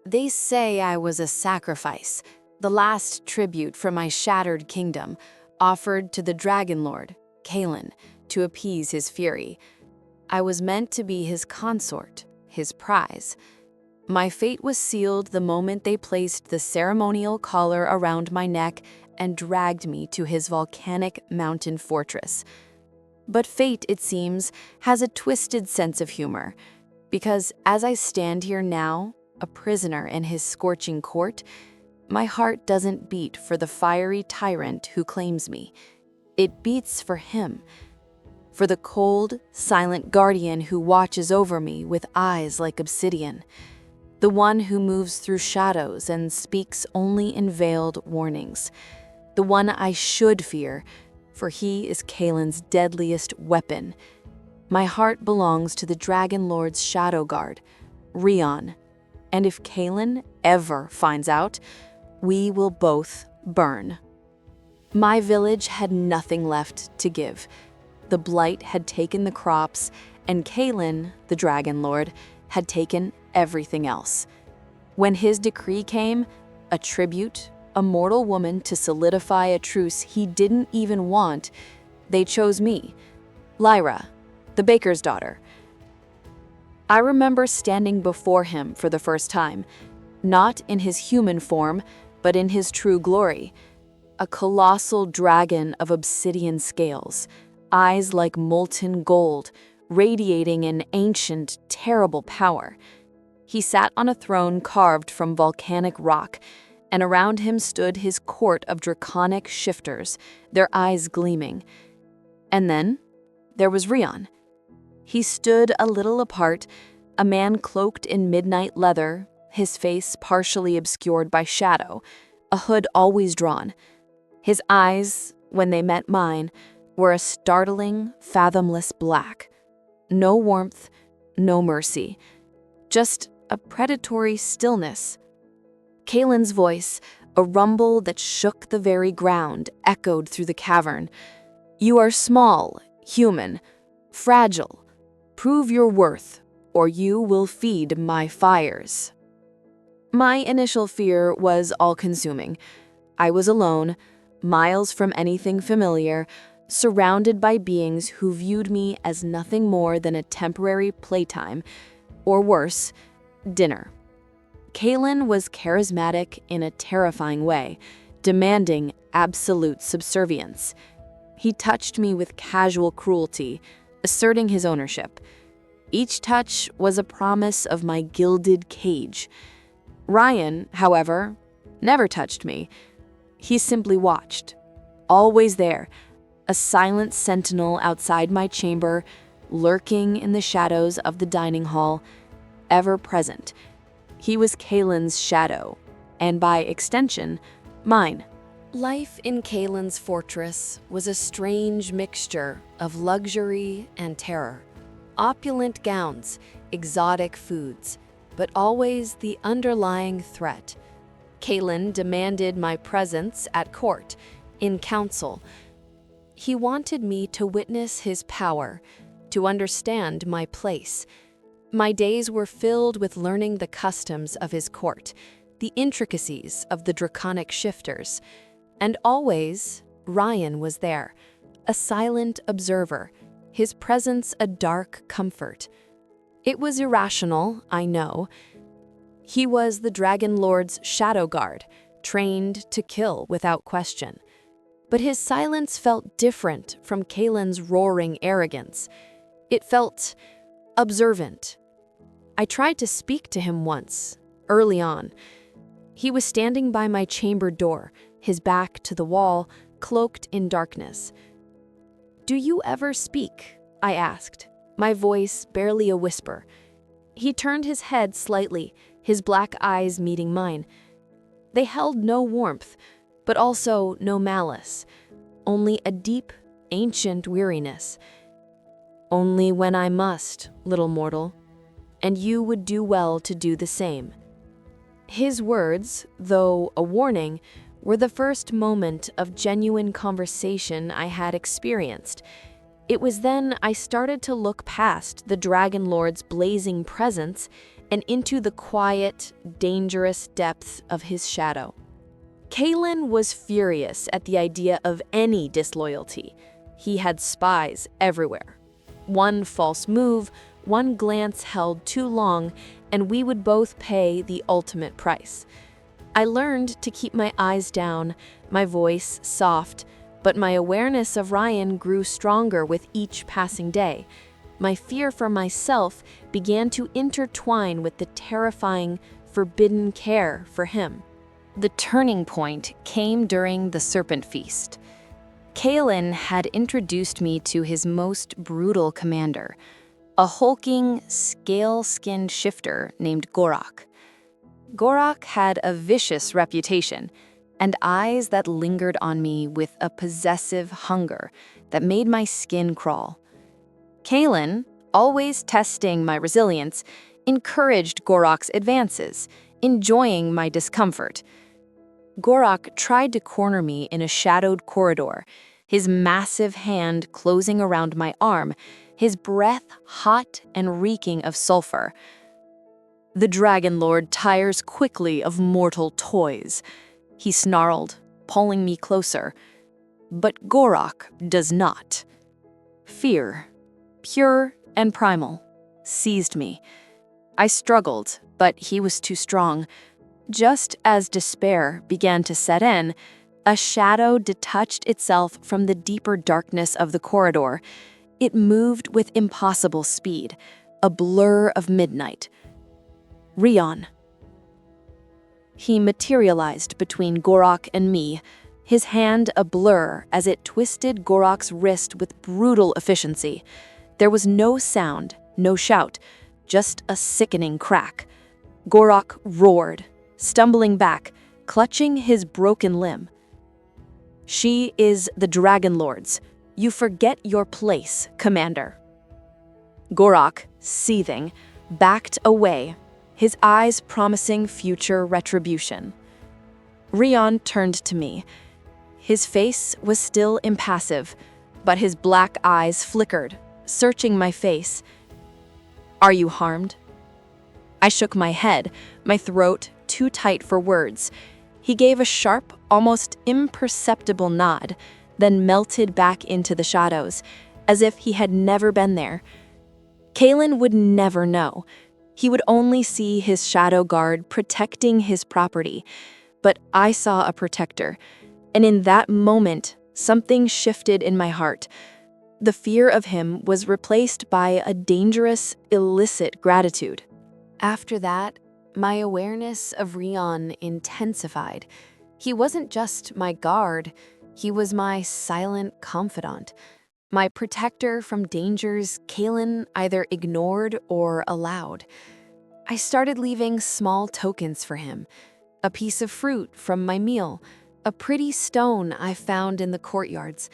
They say I was a sacrifice, the last tribute from my shattered kingdom, offered to the Dragon Lord, Kaelen, to appease his fury. I was meant to be his consort, his prize. My fate was sealed the moment they placed the ceremonial collar around my neck and dragged me to his volcanic mountain fortress. But fate, it seems, has a twisted sense of humor, because as I stand here now, a prisoner in his scorching court, my heart doesn't beat for the fiery tyrant who claims me. It beats for him, for the cold, silent guardian who watches over me with eyes like obsidian, the one who moves through shadows and speaks only in veiled warnings, the one I should fear, for he is Kaelen's deadliest weapon. My heart belongs to the Dragon Lord's shadow guard, Rion, and if Kaelen ever finds out, we will both burn. My village had nothing left to give. The blight had taken the crops, and Kaelen, the Dragon Lord, had taken everything else. When his decree came, a tribute, a mortal woman to solidify a truce he didn't even want, they chose me, Lyra, the baker's daughter. I remember standing before him for the first time, not in his human form, but in his true glory, a colossal dragon of obsidian scales, eyes like molten gold, radiating an ancient, terrible power. He sat on a throne carved from volcanic rock, and around him stood his court of draconic shifters, their eyes gleaming. And then there was Rion. He stood a little apart, a man cloaked in midnight leather, his face partially obscured by shadow, a hood always drawn. His eyes, when they met mine, were a startling, fathomless black. No warmth, no mercy, just a predatory stillness. Kaelen's voice, a rumble that shook the very ground, echoed through the cavern. "You are small, human, fragile. Prove your worth, or you will feed my fires." My initial fear was all-consuming. I was alone, miles from anything familiar, surrounded by beings who viewed me as nothing more than a temporary playtime, or worse, dinner. Kaelen was charismatic in a terrifying way, demanding absolute subservience. He touched me with casual cruelty, asserting his ownership. Each touch was a promise of my gilded cage. Rion, however, never touched me. He simply watched, always there, a silent sentinel outside my chamber, lurking in the shadows of the dining hall, ever present. He was Kaelen's shadow, and by extension, mine. Life in Kaelen's fortress was a strange mixture of luxury and terror. Opulent gowns, exotic foods, but always the underlying threat. Kaelen demanded my presence at court, in council. He wanted me to witness his power, to understand my place. My days were filled with learning the customs of his court, the intricacies of the draconic shifters. And always, Rion was there, a silent observer, his presence a dark comfort. It was irrational, I know. He was the Dragon Lord's shadow guard, trained to kill without question. But his silence felt different from Kaelen's roaring arrogance. It felt observant. I tried to speak to him once, early on. He was standing by my chamber door, his back to the wall, cloaked in darkness. "Do you ever speak?" I asked, my voice barely a whisper. He turned his head slightly, his black eyes meeting mine. They held no warmth, but also no malice, only a deep, ancient weariness. "Only when I must, little mortal, and you would do well to do the same." His words, though a warning, were the first moment of genuine conversation I had experienced. It was then I started to look past the Dragon Lord's blazing presence and into the quiet, dangerous depths of his shadow. Kaelen was furious at the idea of any disloyalty. He had spies everywhere. One false move, one glance held too long, and we would both pay the ultimate price. I learned to keep my eyes down, my voice soft, but my awareness of Rion grew stronger with each passing day. My fear for myself began to intertwine with the terrifying, forbidden care for him. The turning point came during the Serpent Feast. Kaelen had introduced me to his most brutal commander, a hulking, scale-skinned shifter named Gorak. Gorak had a vicious reputation and eyes that lingered on me with a possessive hunger that made my skin crawl. Kaelen, always testing my resilience, encouraged Gorak's advances, enjoying my discomfort. Gorak tried to corner me in a shadowed corridor, his massive hand closing around my arm, his breath hot and reeking of sulfur. "The Dragon Lord tires quickly of mortal toys," he snarled, pulling me closer. "But Gorak does not." Fear, pure and primal, seized me. I struggled, but he was too strong. Just as despair began to set in, a shadow detached itself from the deeper darkness of the corridor. It moved with impossible speed, a blur of midnight. Rion. He materialized between Gorak and me, his hand a blur as it twisted Gorak's wrist with brutal efficiency. There was no sound, no shout, just a sickening crack. Gorak roared, stumbling back, clutching his broken limb. "She is the Dragon Lord's. You forget your place, Commander." Gorak, seething, backed away, his eyes promising future retribution. Rion turned to me. His face was still impassive, but his black eyes flickered, searching my face. "Are you harmed?" I shook my head, my throat too tight for words. He gave a sharp, almost imperceptible nod, then melted back into the shadows, as if he had never been there. Kaelen would never know. He would only see his shadow guard protecting his property. But I saw a protector, and in that moment, something shifted in my heart. The fear of him was replaced by a dangerous, illicit gratitude. After that, my awareness of Rion intensified. He wasn't just my guard, he was my silent confidant, my protector from dangers Kaelen either ignored or allowed. I started leaving small tokens for him, a piece of fruit from my meal, a pretty stone I found in the courtyards,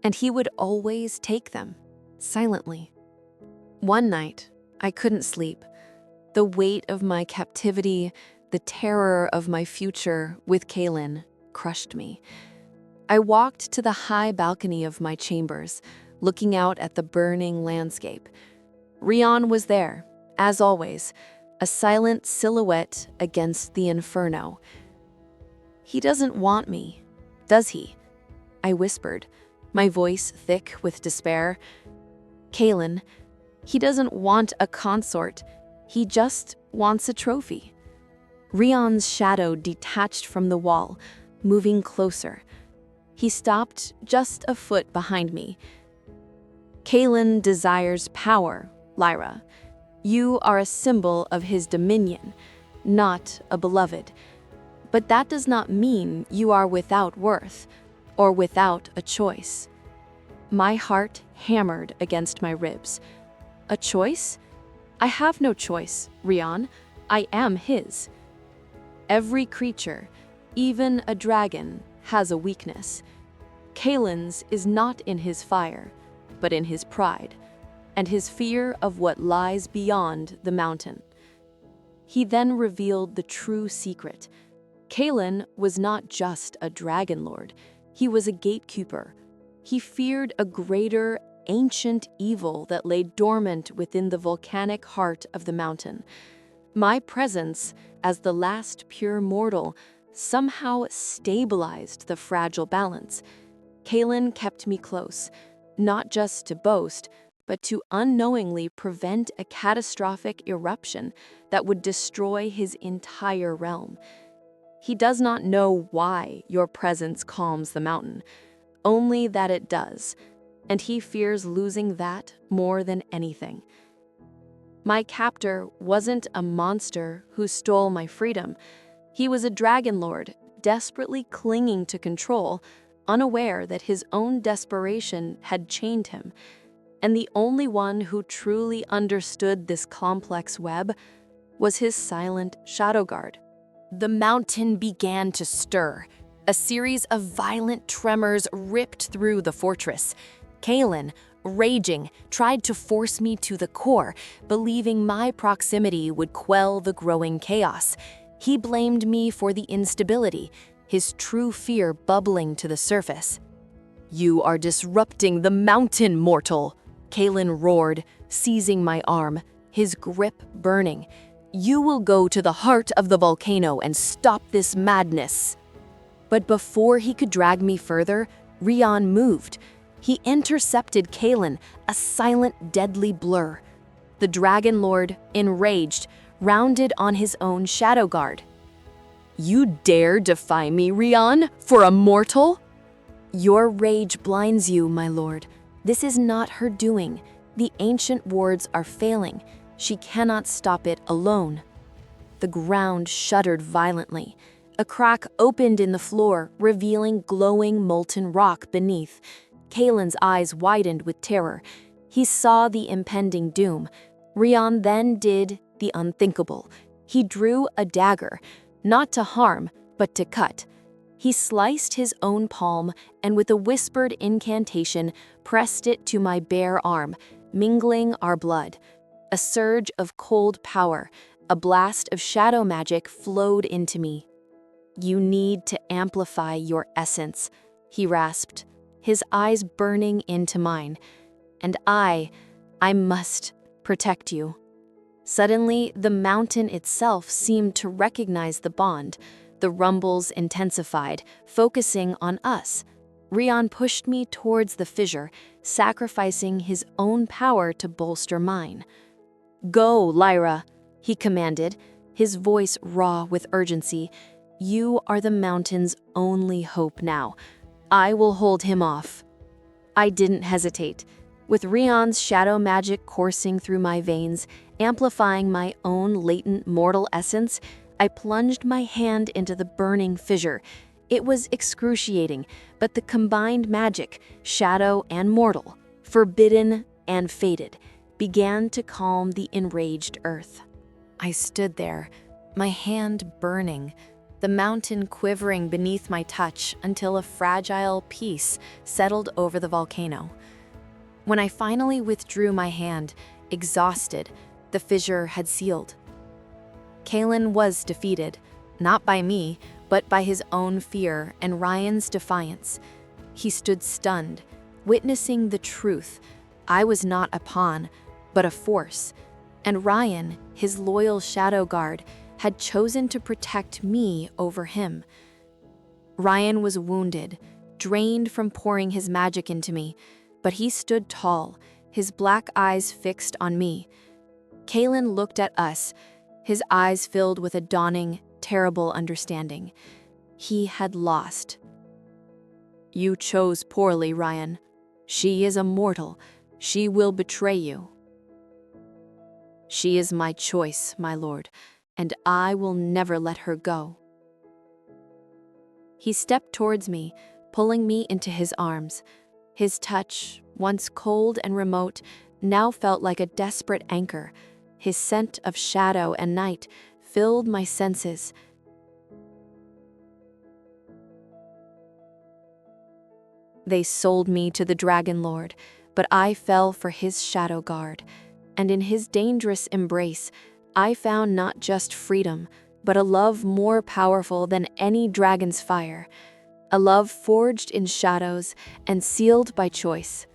and he would always take them, silently. One night, I couldn't sleep. The weight of my captivity, the terror of my future with Kaelen, crushed me. I walked to the high balcony of my chambers, looking out at the burning landscape. Rion was there, as always, a silent silhouette against the inferno. "He doesn't want me, does he?" I whispered, my voice thick with despair. "Kaelen, he doesn't want a consort. He just wants a trophy." Rion's shadow detached from the wall, moving closer. He stopped just a foot behind me. "Kaelen desires power, Lyra. You are a symbol of his dominion, not a beloved. But that does not mean you are without worth or without a choice." My heart hammered against my ribs. "A choice? I have no choice, Rion. I am his." Every creature, even a dragon, has a weakness. Kaelen's is not in his fire, but in his pride, and his fear of what lies beyond the mountain. He then revealed the true secret. Kaelen was not just a dragon lord, he was a gatekeeper. He feared a greater, ancient evil that lay dormant within the volcanic heart of the mountain. My presence, as the last pure mortal, somehow stabilized the fragile balance. Kaelen kept me close, not just to boast, but to unknowingly prevent a catastrophic eruption that would destroy his entire realm. He does not know why your presence calms the mountain, only that it does, and he fears losing that more than anything. My captor wasn't a monster who stole my freedom. He was a dragon lord, desperately clinging to control, unaware that his own desperation had chained him. And the only one who truly understood this complex web was his silent shadow guard. The mountain began to stir. A series of violent tremors ripped through the fortress. Kaelen, raging, tried to force me to the core, believing my proximity would quell the growing chaos. He blamed me for the instability, his true fear bubbling to the surface. "You are disrupting the mountain, mortal!" Kaelen roared, seizing my arm, his grip burning. "You will go to the heart of the volcano and stop this madness." But before he could drag me further, Rion moved. He intercepted Kaelen, a silent, deadly blur. The Dragon Lord, enraged, rounded on his own shadow guard. "You dare defy me, Rion, for a mortal?" "Your rage blinds you, my lord. This is not her doing. The ancient wards are failing. She cannot stop it alone." The ground shuddered violently. A crack opened in the floor, revealing glowing molten rock beneath. Kaelen's eyes widened with terror. He saw the impending doom. Rion then did the unthinkable. He drew a dagger, not to harm, but to cut. He sliced his own palm and with a whispered incantation pressed it to my bare arm, mingling our blood. A surge of cold power, a blast of shadow magic flowed into me. "You need to amplify your essence," he rasped, his eyes burning into mine. "And I must protect you." Suddenly, the mountain itself seemed to recognize the bond. The rumbles intensified, focusing on us. Rion pushed me towards the fissure, sacrificing his own power to bolster mine. "Go, Lyra," he commanded, his voice raw with urgency. "You are the mountain's only hope now. I will hold him off." I didn't hesitate. With Rion's shadow magic coursing through my veins, amplifying my own latent mortal essence, I plunged my hand into the burning fissure. It was excruciating, but the combined magic, shadow and mortal, forbidden and fated, began to calm the enraged earth. I stood there, my hand burning, the mountain quivering beneath my touch until a fragile peace settled over the volcano. When I finally withdrew my hand, exhausted, the fissure had sealed. Kaelen was defeated, not by me, but by his own fear and Rion's defiance. He stood stunned, witnessing the truth. I was not a pawn, but a force. And Rion, his loyal shadow guard, had chosen to protect me over him. Rion was wounded, drained from pouring his magic into me, but he stood tall, his black eyes fixed on me. Kaelen looked at us, his eyes filled with a dawning, terrible understanding. He had lost. "You chose poorly, Rion. She is a mortal. She will betray you." "She is my choice, my lord, and I will never let her go." He stepped towards me, pulling me into his arms. His touch, once cold and remote, now felt like a desperate anchor. His scent of shadow and night filled my senses. They sold me to the Dragon Lord, but I fell for his shadow guard. And in his dangerous embrace, I found not just freedom, but a love more powerful than any dragon's fire. A love forged in shadows and sealed by choice.